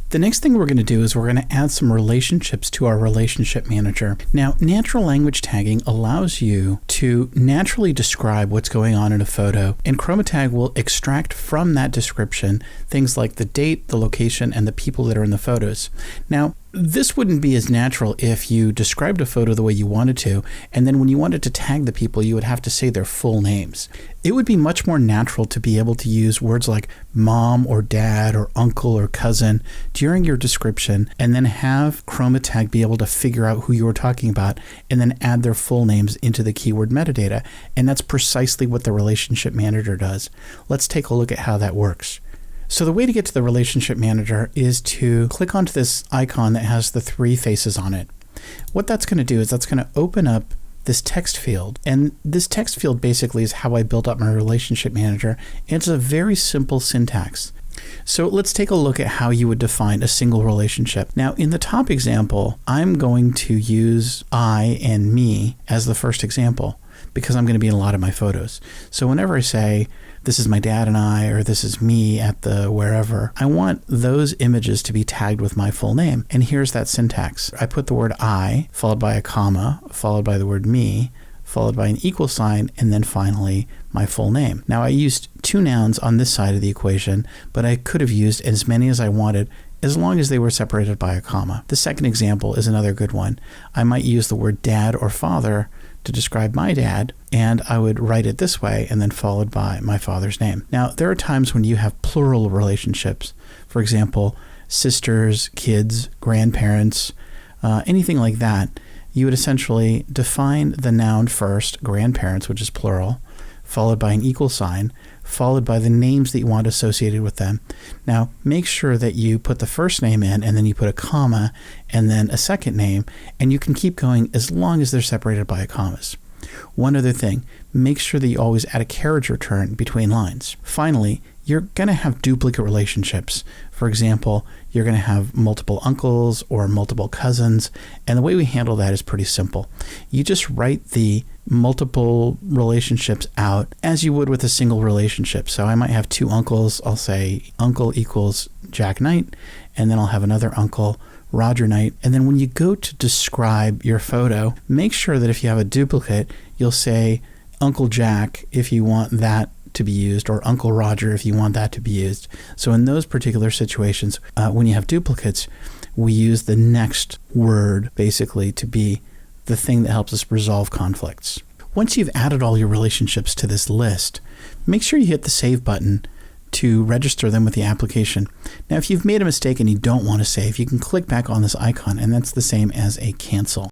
The next thing we're going to do is we're going to add some relationships to our relationship manager. Now, natural language tagging allows you to naturally describe what's going on in a photo, and QromaTag will extract from that description things like the date, the location, and the people that are in the photos. Now, this wouldn't be as natural if you described a photo the way you wanted to, and then when you wanted to tag the people, you would have to say their full names. It would be much more natural to be able to use words like mom or dad or uncle or cousin during your description, and then have QromaTag be able to figure out who you were talking about and then add their full names into the keyword metadata. And that's precisely what the relationship manager does. Let's take a look at how that works. So the way to get to the relationship manager is to click onto this icon that has the three faces on it. What that's going to do is that's going to open up this text field. And this text field basically is how I built up my relationship manager. It's a very simple syntax. So let's take a look at how you would define a single relationship. Now, in the top example, I'm going to use I and me as the first example because I'm going to be in a lot of my photos. So whenever I say, this is my dad and I, or this is me at the wherever, I want those images to be tagged with my full name. And here's that syntax. I put the word I, followed by a comma, followed by the word me, followed by an equal sign, and then finally my full name. Now I used two nouns on this side of the equation, but I could have used as many as I wanted as long as they were separated by a comma. The second example is another good one. I might use the word dad or father to describe my dad, and I would write it this way and then followed by my father's name. Now, there are times when you have plural relationships. For example, sisters, kids, grandparents, anything like that. You would essentially define the noun first, grandparents, which is plural, followed by an equal sign, followed by the names that you want associated with them. Now, make sure that you put the first name in, and then you put a comma, and then a second name, and you can keep going as long as they're separated by commas. One other thing, make sure that you always add a carriage return between lines. Finally, you're going to have duplicate relationships. For example, you're going to have multiple uncles or multiple cousins, and the way we handle that is pretty simple. You just write the multiple relationships out as you would with a single relationship. So I might have two uncles. I'll say uncle equals Jack Knight, and then I'll have another uncle, Roger Knight. And then when you go to describe your photo, make sure that if you have a duplicate, you'll say Uncle Jack if you want that to be used, or Uncle Roger if you want that to be used. So in those particular situations, when you have duplicates, we use the next word basically to be the thing that helps us resolve conflicts. Once you've added all your relationships to this list, make sure you hit the save button to register them with the application. Now, if you've made a mistake and you don't want to save, you can click back on this icon, and that's the same as a cancel.